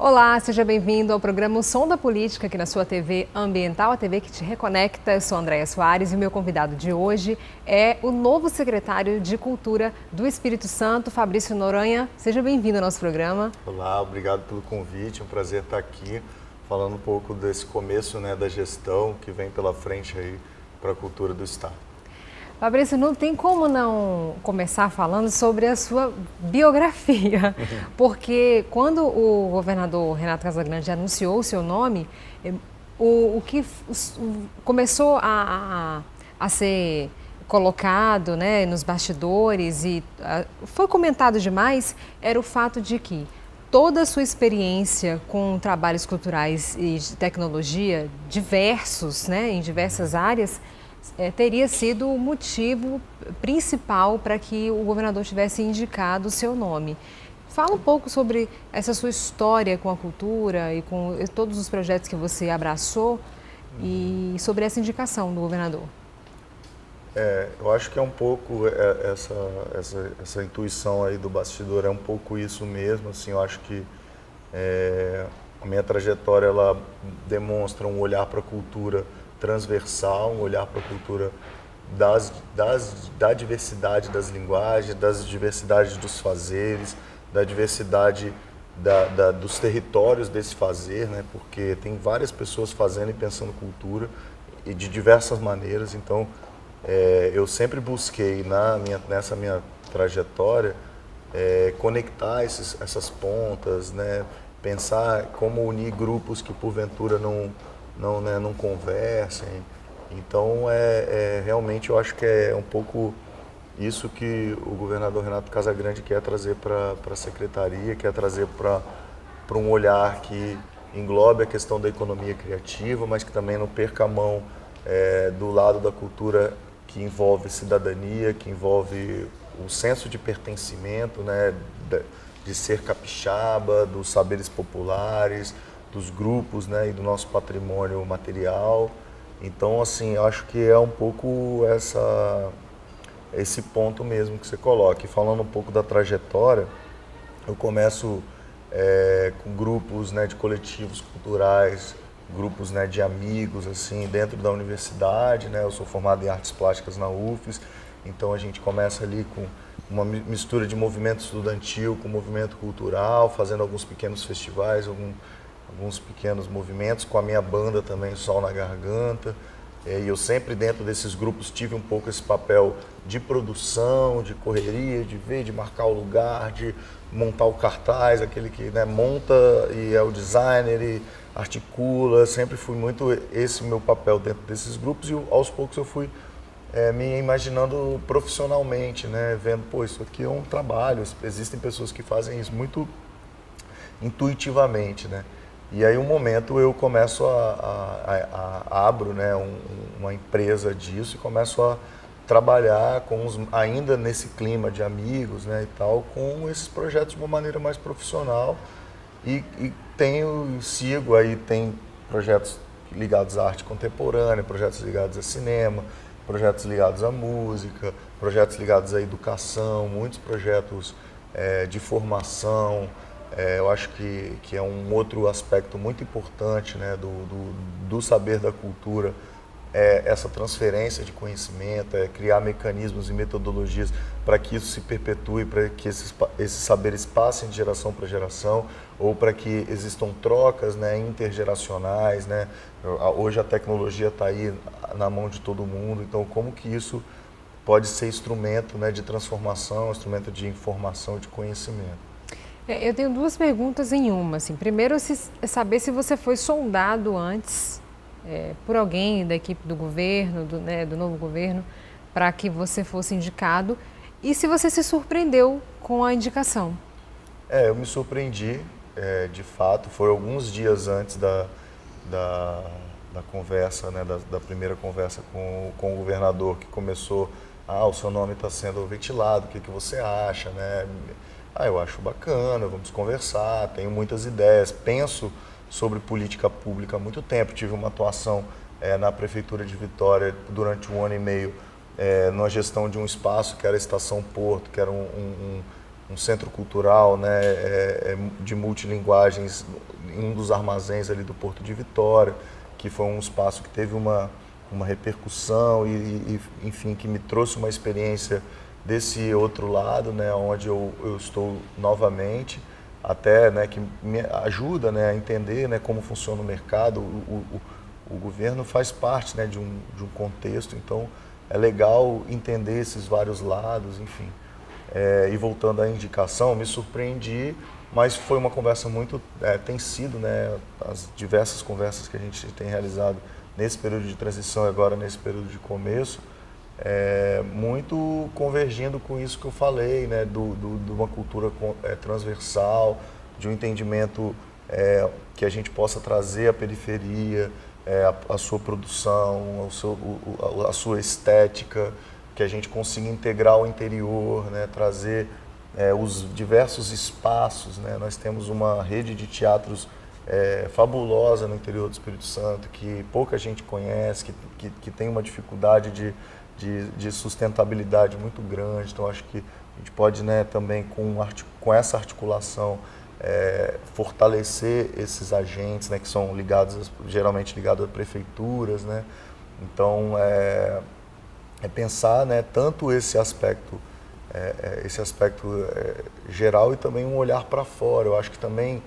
Olá, seja bem-vindo ao programa O Som da Política aqui na sua TV Ambiental, a TV que te reconecta. Eu sou Andréia Soares e o meu convidado de hoje é o novo secretário de Cultura do Espírito Santo, Fabrício Noronha. Seja bem-vindo ao nosso programa. Olá, obrigado pelo convite, é um prazer estar aqui falando um pouco desse começo, da gestão que vem pela frente aí para a cultura do Estado. Fabrício, não tem como não começar falando sobre a sua biografia, porque quando o governador Renato Casagrande anunciou o seu nome, o que começou a ser colocado, né, nos bastidores e foi comentado demais, era o fato de que toda a sua experiência com trabalhos culturais e de tecnologia diversos, né, em diversas áreas, teria sido o motivo principal para que o governador tivesse indicado o seu nome. Fala um pouco sobre essa sua história com a cultura e com todos os projetos que você abraçou e sobre essa indicação do governador. Eu acho que é um pouco essa intuição aí do bastidor, é um pouco isso mesmo, assim, eu acho que a minha trajetória ela demonstra um olhar para a cultura transversal, um olhar para a cultura da diversidade das linguagens, das diversidades dos fazeres, da diversidade dos territórios desse fazer, né? Porque tem várias pessoas fazendo e pensando cultura e de diversas maneiras. Então, eu sempre busquei nessa minha trajetória conectar essas pontas, né? Pensar como unir grupos que porventura não conversem. Então, realmente eu acho que é um pouco isso que o governador Renato Casagrande quer trazer para a secretaria, quer trazer para um olhar que englobe a questão da economia criativa, mas que também não perca a mão do lado da cultura que envolve cidadania, que envolve o senso de pertencimento, né, de ser capixaba, dos saberes populares, dos grupos, né, e do nosso patrimônio material. Então, assim, eu acho que é um pouco esse ponto mesmo que você coloca. E falando um pouco da trajetória, eu começo com grupos, né, de coletivos culturais, grupos, né, de amigos, assim, dentro da universidade, né. Eu sou formado em artes plásticas na UFES, então a gente começa ali com uma mistura de movimento estudantil com movimento cultural, fazendo alguns pequenos festivais, alguns pequenos movimentos, com a minha banda também, Sol na Garganta. E eu sempre dentro desses grupos tive um pouco esse papel de produção, de correria, de ver, de marcar o lugar, de montar o cartaz, aquele que, né, monta e é o designer e articula. Sempre fui muito esse meu papel dentro desses grupos e aos poucos eu fui me imaginando profissionalmente, né, vendo, pô, isso aqui é um trabalho, existem pessoas que fazem isso muito intuitivamente, né. E aí um momento eu começo abro, né, uma empresa disso e começo a trabalhar ainda nesse clima de amigos, né, e tal, com esses projetos de uma maneira mais profissional e sigo aí, tem projetos ligados à arte contemporânea, projetos ligados a cinema, projetos ligados à música, projetos ligados à educação, muitos projetos de formação. Eu acho que é um outro aspecto muito importante, né, do saber da cultura, essa transferência de conhecimento, criar mecanismos e metodologias para que isso se perpetue, para que esses saberes passem de geração para geração, ou para que existam trocas, né, intergeracionais, né. Hoje a tecnologia está aí na mão de todo mundo, então como que isso pode ser instrumento, né, de transformação, instrumento de informação, de conhecimento. Eu tenho duas perguntas em uma. Assim. Primeiro, saber se você foi sondado antes por alguém da equipe do governo, do novo governo, para que você fosse indicado. E se você se surpreendeu com a indicação. Eu me surpreendi, de fato. Foi alguns dias antes da conversa, né, da primeira conversa com o governador, que começou, o seu nome está sendo ventilado, o que você acha, né? Eu acho bacana, vamos conversar, tenho muitas ideias, penso sobre política pública há muito tempo. Tive uma atuação na Prefeitura de Vitória durante 1 ano e meio, numa gestão de um espaço que era a Estação Porto, que era um centro cultural, né, de multilinguagens em um dos armazéns ali do Porto de Vitória, que foi um espaço que teve uma repercussão enfim, que me trouxe uma experiência desse outro lado, né, onde eu estou novamente, até, né, que me ajuda, né, a entender, né, como funciona o mercado. O governo faz parte, né, de um contexto, então é legal entender esses vários lados, enfim. E voltando à indicação, me surpreendi, mas foi uma conversa muito, tem sido, né, as diversas conversas que a gente tem realizado nesse período de transição e agora nesse período de começo, muito convergindo com isso que eu falei, né, de uma cultura transversal, de um entendimento que a gente possa trazer à periferia, a sua produção, a sua estética, que a gente consiga integrar o interior, né, trazer os diversos espaços, né? Nós temos uma rede de teatros fabulosa no interior do Espírito Santo, que pouca gente conhece, que tem uma dificuldade de sustentabilidade muito grande. Então, acho que a gente pode, né, também, com essa articulação, fortalecer esses agentes, né, que são geralmente ligados a prefeituras, né? Então, pensar, né, tanto esse aspecto geral e também um olhar para fora. Eu acho que também,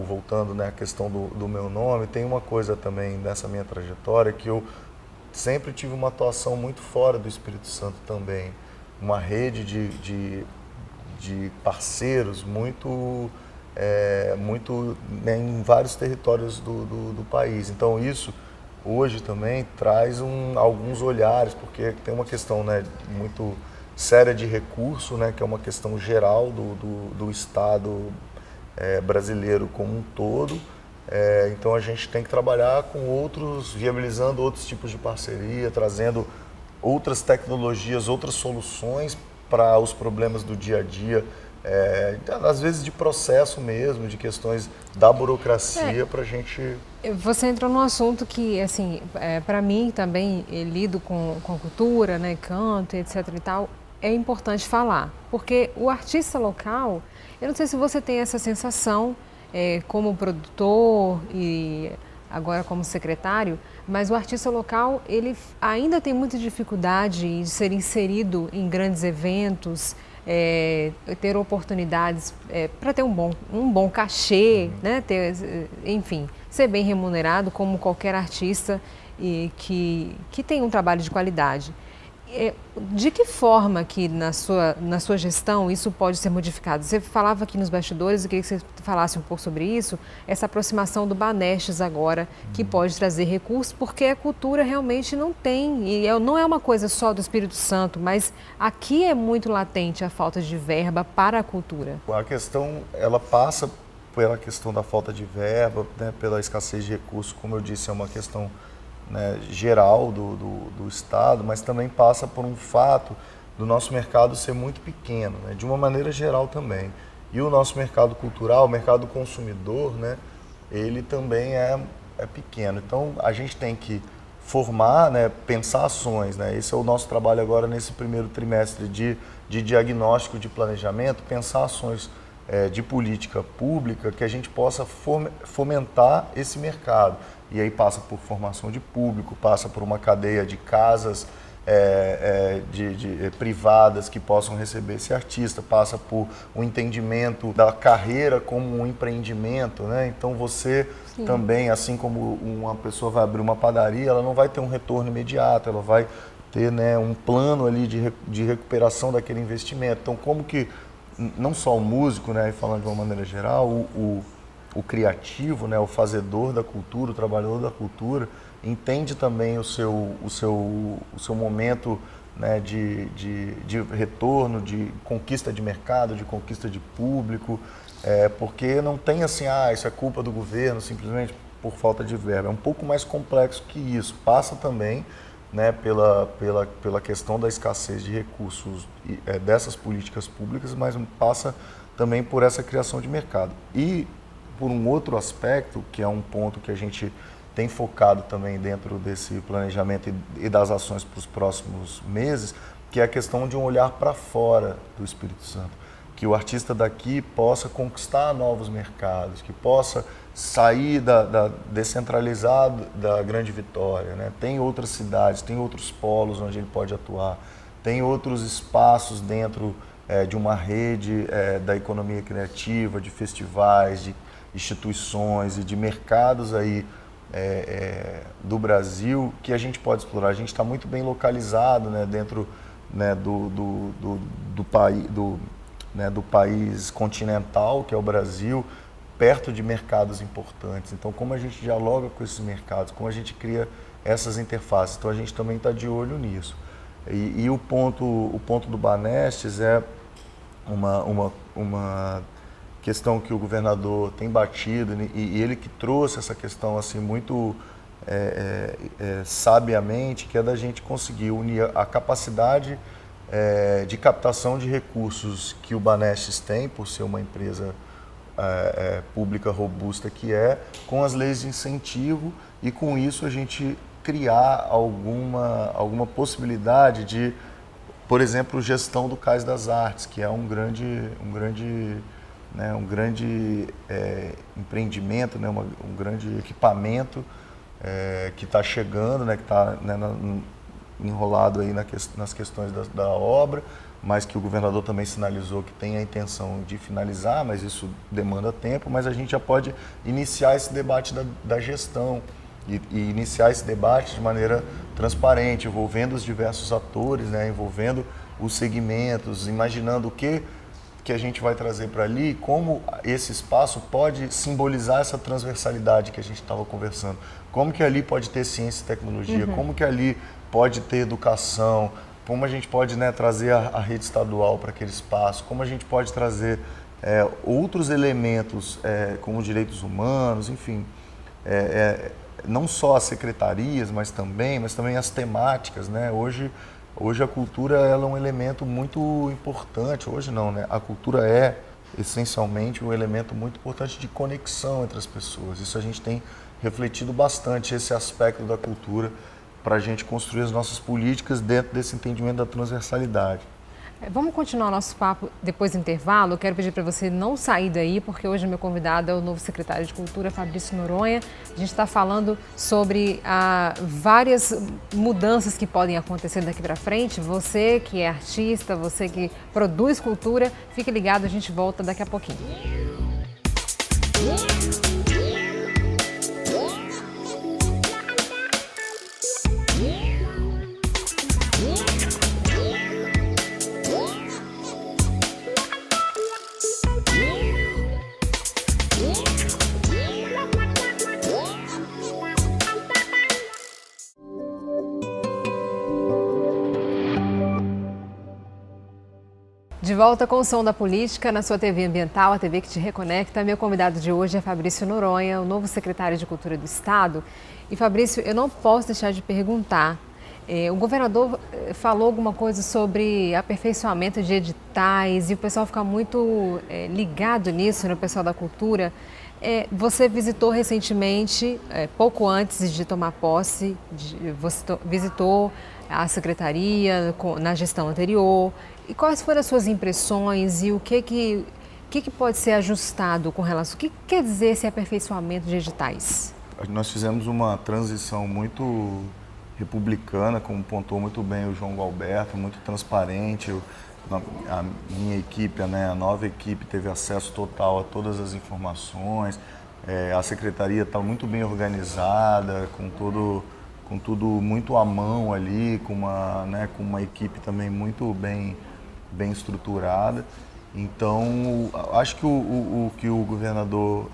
voltando, né, à questão do meu nome, tem uma coisa também nessa minha trajetória que eu sempre tive uma atuação muito fora do Espírito Santo também, uma rede de parceiros muito, né, em vários territórios do país. Então isso hoje também traz alguns olhares, porque tem uma questão, né, muito séria de recurso, né, que é uma questão geral do Estado brasileiro como um todo. Então a gente tem que trabalhar com viabilizando outros tipos de parceria, trazendo outras tecnologias, outras soluções para os problemas do dia a dia, às vezes de processo mesmo, de questões da burocracia para a gente... Você entrou num assunto que, assim, para mim também, lido com cultura, né, canto, etc e tal, é importante falar, porque o artista local, eu não sei se você tem essa sensação como produtor e agora como secretário, mas o artista local, ele ainda tem muita dificuldade de ser inserido em grandes eventos, ter oportunidades para ter um bom cachê, né? Enfim, ser bem remunerado como qualquer artista que tem um trabalho de qualidade. De que forma que na sua gestão isso pode ser modificado? Você falava aqui nos bastidores, eu queria que você falasse um pouco sobre isso, essa aproximação do Banestes agora, que pode trazer recursos, porque a cultura realmente não tem, e não é uma coisa só do Espírito Santo, mas aqui é muito latente a falta de verba para a cultura. A questão, ela passa pela questão da falta de verba, né, pela escassez de recursos, como eu disse, é uma questão, né, geral do Estado, mas também passa por um fato do nosso mercado ser muito pequeno, né, de uma maneira geral também. E o nosso mercado cultural, o mercado consumidor, né, ele também é pequeno. Então, a gente tem que formar, né, pensar ações, né, esse é o nosso trabalho agora nesse primeiro trimestre de diagnóstico, de planejamento, pensar ações de política pública que a gente possa fomentar esse mercado. E aí passa por formação de público, passa por uma cadeia de casas privadas que possam receber esse artista, passa por um entendimento da carreira como um empreendimento, né? Então você Sim. também, assim como uma pessoa vai abrir uma padaria, ela não vai ter um retorno imediato, ela vai ter, né, um plano ali de recuperação daquele investimento. Então como que não só o músico, né, falando de uma maneira geral, o criativo, né, o fazedor da cultura, o trabalhador da cultura, entende também o seu momento, né, de retorno, de conquista de mercado, de conquista de público, porque não tem assim, isso é culpa do governo, simplesmente por falta de verba. É um pouco mais complexo que isso. Passa também, né, pela questão da escassez de recursos dessas políticas públicas, mas passa também por essa criação de mercado. E por um outro aspecto, que é um ponto que a gente tem focado também dentro desse planejamento e das ações para os próximos meses, que é a questão de um olhar para fora do Espírito Santo, que o artista daqui possa conquistar novos mercados, que possa sair descentralizado da Grande Vitória, né? Tem outras cidades, tem outros polos onde ele pode atuar, tem outros espaços dentro de uma rede da economia criativa, de festivais, de instituições e de mercados aí do Brasil que a gente pode explorar. A gente está muito bem localizado, né, dentro, né, do país continental, que é o Brasil, perto de mercados importantes. Então, como a gente dialoga com esses mercados, como a gente cria essas interfaces, então a gente também está de olho nisso. E o ponto do Banestes é uma questão que o governador tem batido, e ele que trouxe essa questão assim muito sabiamente, que é da gente conseguir unir a capacidade de captação de recursos que o Banestes tem, por ser uma empresa pública robusta que com as leis de incentivo, e com isso a gente criar alguma possibilidade de, por exemplo, gestão do Cais das Artes, que é um grande empreendimento, né, um grande equipamento que está chegando, né, que está, né, enrolado aí nas questões da obra, mas que o governador também sinalizou que tem a intenção de finalizar, mas isso demanda tempo, mas a gente já pode iniciar esse debate da gestão e iniciar esse debate de maneira transparente, envolvendo os diversos atores, né, envolvendo os segmentos, imaginando o que a gente vai trazer para ali, como esse espaço pode simbolizar essa transversalidade que a gente estava conversando, como que ali pode ter ciência e tecnologia, como que ali pode ter educação, como a gente pode, né, trazer a rede estadual para aquele espaço, como a gente pode trazer outros elementos como direitos humanos, enfim, não só as secretarias, mas também as temáticas, né? Hoje a cultura ela é um elemento muito importante, hoje não, né? A cultura é essencialmente um elemento muito importante de conexão entre as pessoas. Isso a gente tem refletido bastante, esse aspecto da cultura, para a gente construir as nossas políticas dentro desse entendimento da transversalidade. Vamos continuar nosso papo depois do intervalo. Eu quero pedir para você não sair daí, porque hoje meu convidado é o novo secretário de Cultura, Fabrício Noronha. A gente está falando sobre várias mudanças que podem acontecer daqui para frente. Você que é artista, você que produz cultura, fique ligado, a gente volta daqui a pouquinho. De volta com o Som da Política na sua TV Ambiental, a TV que te reconecta. Meu convidado de hoje é Fabrício Noronha, o novo secretário de Cultura do Estado. E Fabrício, eu não posso deixar de perguntar, o governador falou alguma coisa sobre aperfeiçoamento de editais e o pessoal fica muito ligado nisso, no pessoal da cultura. Você visitou recentemente, pouco antes de tomar posse, você visitou a secretaria na gestão anterior. E quais foram as suas impressões e o que pode ser ajustado com relação... O que quer dizer esse aperfeiçoamento de editais? Nós fizemos uma transição muito republicana, como pontuou muito bem o João Galberto, muito transparente. A minha equipe, né, a nova equipe, teve acesso total a todas as informações. A secretaria está muito bem organizada, com tudo muito à mão ali, com uma equipe também muito bem estruturada. Então, acho que o que o governador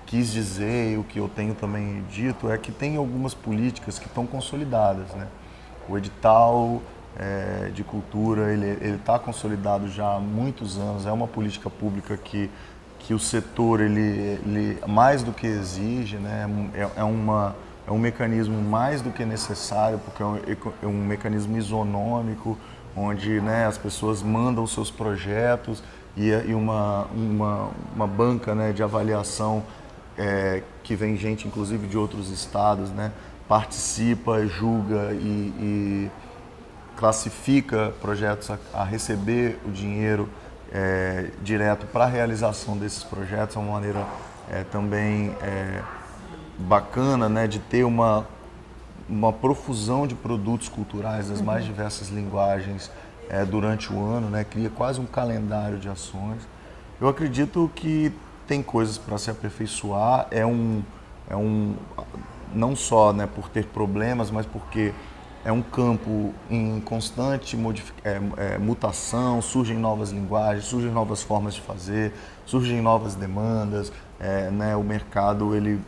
quis dizer, e o que eu tenho também dito, é que tem algumas políticas que estão consolidadas, né? O edital de cultura, ele está consolidado já há muitos anos, é uma política pública que o setor, ele mais do que exige, né? É um mecanismo mais do que necessário, porque é um mecanismo isonômico, onde, né, as pessoas mandam seus projetos e uma banca, né, de avaliação que vem gente, inclusive, de outros estados, né, participa, julga e classifica projetos a receber o dinheiro direto para a realização desses projetos, é uma maneira também bacana, né, de ter uma profusão de produtos culturais das mais diversas linguagens durante o ano, né, cria quase um calendário de ações. Eu acredito que tem coisas para se aperfeiçoar, não só, né, por ter problemas, mas porque é um campo em constante mutação, surgem novas linguagens, surgem novas formas de fazer, surgem novas demandas, né, o mercado ele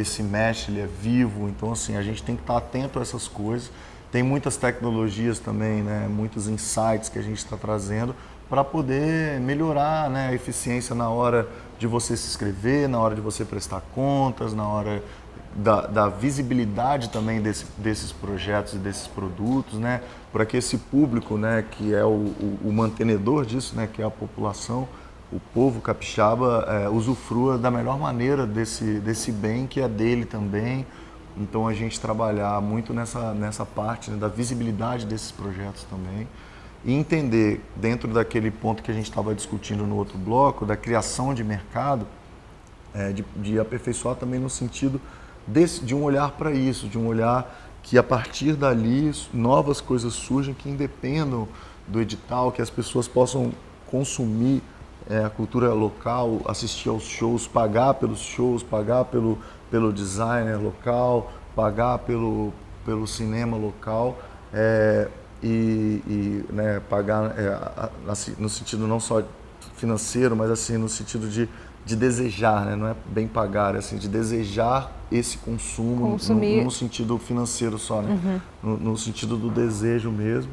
se mexe, ele é vivo, então assim, a gente tem que estar atento a essas coisas. Tem muitas tecnologias também, né, muitos insights que a gente está trazendo para poder melhorar, né, a eficiência na hora de você se inscrever, na hora de você prestar contas, na hora da visibilidade também desses projetos e desses produtos, né, para que esse público, né, que é o mantenedor disso, né, que é a população, o povo capixaba, usufrua da melhor maneira desse bem que é dele também. Então a gente trabalhar muito nessa parte, né, da visibilidade desses projetos também e entender, dentro daquele ponto que a gente estava discutindo no outro bloco, da criação de mercado, de aperfeiçoar também no sentido de um olhar para isso, de um olhar que a partir dali novas coisas surgem que independam do edital, que as pessoas possam consumir a cultura local, assistir aos shows, pagar pelos shows, pagar pelo designer local, pagar pelo cinema local né, pagar no sentido não só financeiro, mas assim no sentido de desejar, né? Não é bem pagar, é assim, de desejar esse consumo no sentido financeiro só, né? No sentido do desejo mesmo.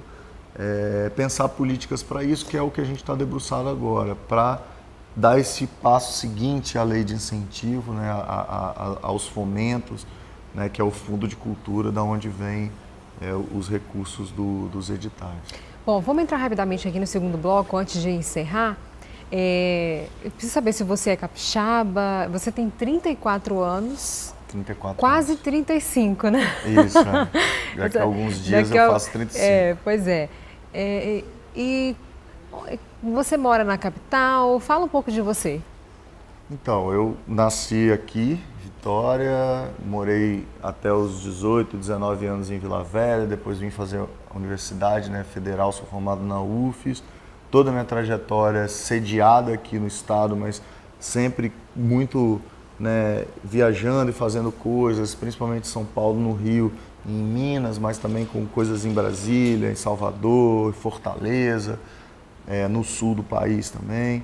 Pensar políticas para isso, que é o que a gente está debruçado agora, para dar esse passo seguinte à lei de incentivo, né? Aos fomentos, né? Que é o Fundo de Cultura, da onde vem os recursos dos editais. Bom, vamos entrar rapidamente aqui no segundo bloco, antes de encerrar. Eu preciso saber se você é capixaba. Você tem 34 anos. 34 quase anos. 35, né? Isso, Daqui a alguns dias eu faço 35. Pois é. E você mora na capital? Fala um pouco de você. Então, eu nasci aqui, Vitória, morei até os 18, 19 anos em Vila Velha, depois vim fazer a universidade, né, federal, sou formado na UFES. Toda a minha trajetória sediada aqui no estado, mas sempre muito, né, viajando e fazendo coisas, principalmente em São Paulo, no Rio, em Minas, mas também com coisas em Brasília, em Salvador, em Fortaleza, no sul do país também.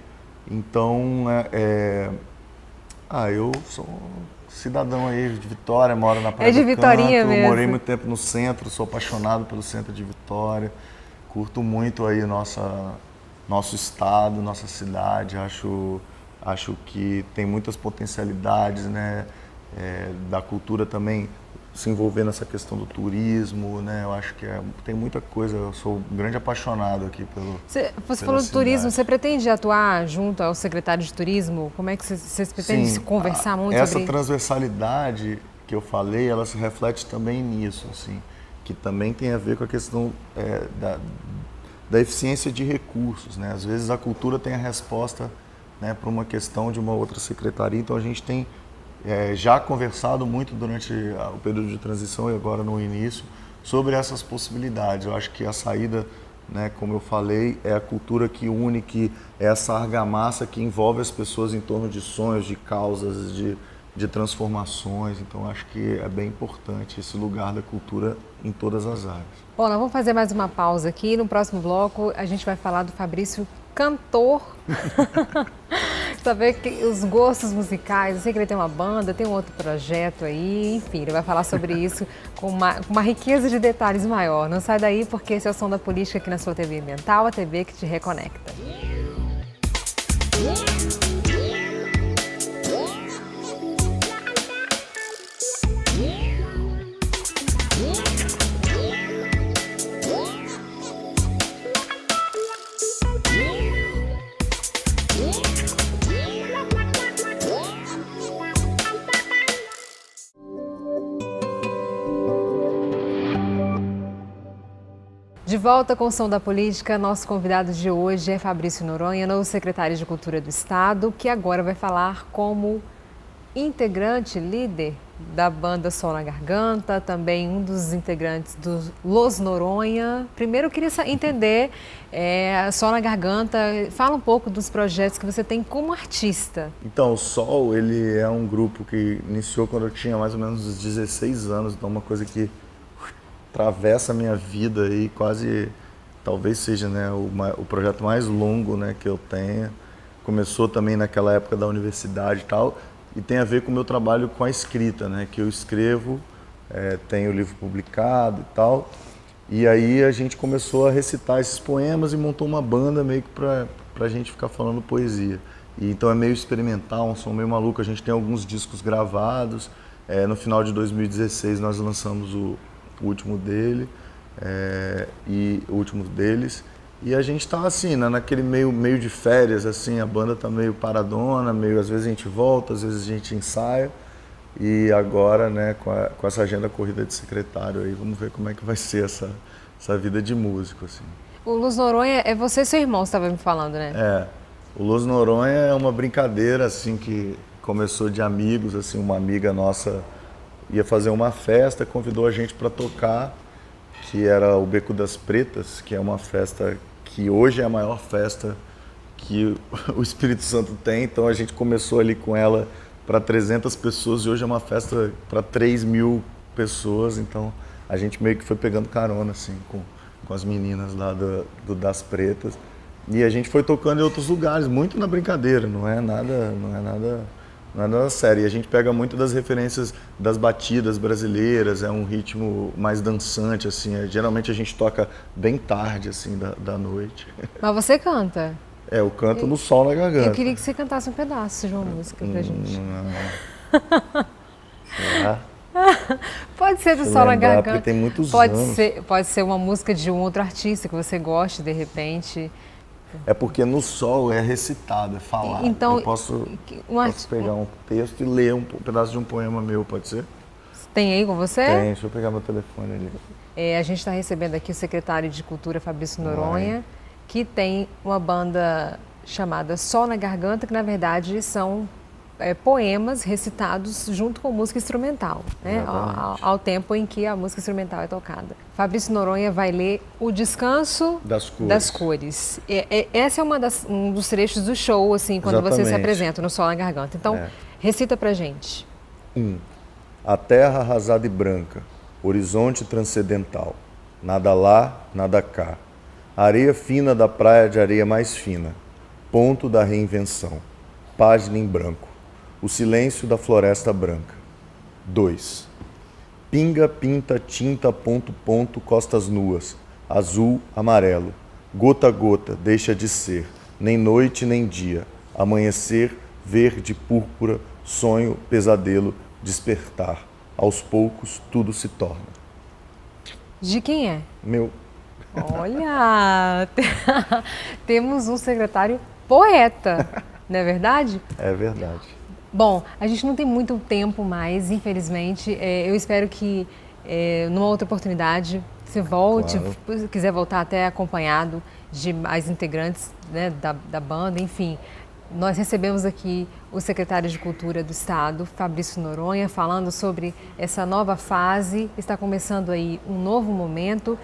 Então, eu sou cidadão aí de Vitória, moro na Praia de do Vitorinha Canto, mesmo. morei muito tempo no centro, sou apaixonado pelo centro de Vitória, curto muito aí nosso estado, nossa cidade, acho que tem muitas potencialidades, né, da cultura também se envolver nessa questão do turismo, né, eu acho que tem muita coisa, eu sou um grande apaixonado aqui Você falou de turismo, você pretende atuar junto ao secretário de turismo? Como é que vocês pretendem se conversar muito sobre essa transversalidade que eu falei, ela se reflete também nisso, assim, que também tem a ver com a questão da eficiência de recursos, né? Às vezes a cultura tem a resposta, né, para uma questão de uma outra secretaria, então a gente tem já conversado muito durante o período de transição e agora no início sobre essas possibilidades. Eu acho que a saída, né, como eu falei, é a cultura que une, que é essa argamassa que envolve as pessoas em torno de sonhos, de causas, de transformações. Então acho que é bem importante esse lugar da cultura em todas as áreas. Bom, nós vamos fazer mais uma pausa aqui. No próximo bloco a gente vai falar do Fabrício, cantor. Saber que os gostos musicais, eu sei que ele tem uma banda, tem um outro projeto aí, enfim, ele vai falar sobre isso com uma riqueza de detalhes maior. Não sai daí, porque esse é o Som da Política aqui na sua TV Ambiental, a TV que te reconecta. De De volta com o Som da Política, nosso convidado de hoje é Fabrício Noronha, novo secretário de Cultura do Estado, que agora vai falar como integrante, líder da banda Sol na Garganta, também um dos integrantes do Los Noronha. Primeiro eu queria entender, Sol na Garganta, fala um pouco dos projetos que você tem como artista. Então, o Sol, ele é um grupo que iniciou quando eu tinha mais ou menos uns 16 anos, então uma coisa que atravessa a minha vida aí, quase, talvez seja, né, o projeto mais longo, né, que eu tenho. Começou também naquela época da universidade e tal, e tem a ver com o meu trabalho com a escrita, né, que eu escrevo, tenho o livro publicado e tal, e aí a gente começou a recitar esses poemas e montou uma banda meio que pra gente ficar falando poesia. E então é meio experimental, um som meio maluco, a gente tem alguns discos gravados, no final de 2016 nós lançamos o último dele, e o último deles, e a gente tá assim, né, naquele meio de férias, assim, a banda tá meio paradona, às vezes a gente volta, às vezes a gente ensaia, e agora, né, com essa agenda corrida de secretário aí, vamos ver como é que vai ser essa vida de músico, assim. O Los Noronha é você e seu irmão, você estava me falando, né? O Los Noronha é uma brincadeira, assim, que começou de amigos, assim, uma amiga nossa ia fazer uma festa, convidou a gente para tocar, que era o Beco das Pretas, que é uma festa que hoje é a maior festa que o Espírito Santo tem. Então a gente começou ali com ela para 300 pessoas e hoje é uma festa para 3.000 pessoas. Então a gente meio que foi pegando carona assim com as meninas lá das Pretas. E a gente foi tocando em outros lugares, muito na brincadeira, não é nada sério. E a gente pega muito das referências das batidas brasileiras, é um ritmo mais dançante, assim. Geralmente a gente toca bem tarde, assim, da noite. Mas você canta? Eu canto no Sol na Garganta. Eu queria que você cantasse um pedaço de uma música pra gente. Será? Pode ser do Sol na Garganta. Porque tem muitos anos. Pode ser uma música de um outro artista que você goste, de repente. É porque no Sol é recitado, é falado. Então, eu posso pegar um texto e ler um pedaço de um poema meu, pode ser? Tem aí com você? Tem, deixa eu pegar meu telefone ali. A gente está recebendo aqui o secretário de Cultura, Fabrício Noronha, que tem uma banda chamada Sol na Garganta, que na verdade são poemas recitados junto com música instrumental, né? Ao tempo em que a música instrumental é tocada. Fabrício Noronha vai ler O Descanso das Cores. Essa é um dos trechos do show, assim, quando você se apresenta no Sol na Garganta. Então, recita pra gente. 1. A terra arrasada e branca, horizonte transcendental, nada lá, nada cá. A areia fina da praia de areia mais fina, ponto da reinvenção, página em branco. O silêncio da floresta branca. 2. Pinga, pinta, tinta, ponto, ponto, costas nuas. Azul, amarelo. Gota a gota, deixa de ser. Nem noite, nem dia. Amanhecer, verde, púrpura, sonho, pesadelo, despertar. Aos poucos, tudo se torna. De quem é? Meu. Olha! Temos um secretário poeta, não é verdade? É verdade. Bom, a gente não tem muito tempo mais, infelizmente. Eu espero que numa outra oportunidade você volte, claro. Se quiser voltar até acompanhado de mais integrantes, né, da banda, enfim. Nós recebemos aqui o secretário de Cultura do Estado, Fabrício Noronha, falando sobre essa nova fase. Está começando aí um novo momento,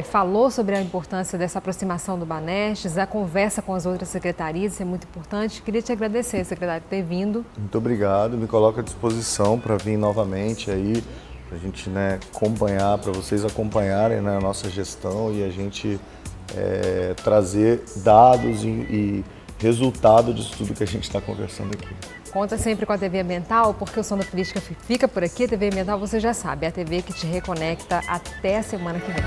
falou sobre a importância dessa aproximação do Banestes, a conversa com as outras secretarias, isso é muito importante. Queria te agradecer, secretário, por ter vindo. Muito obrigado, me coloco à disposição para vir novamente aí, para a gente, né, acompanhar, para vocês acompanharem, né, a nossa gestão e a gente trazer dados e resultado disso tudo que a gente está conversando aqui. Conta sempre com a TV Ambiental, porque o Som da Política fica por aqui. A TV Ambiental, você já sabe, é a TV que te reconecta. Até a semana que vem.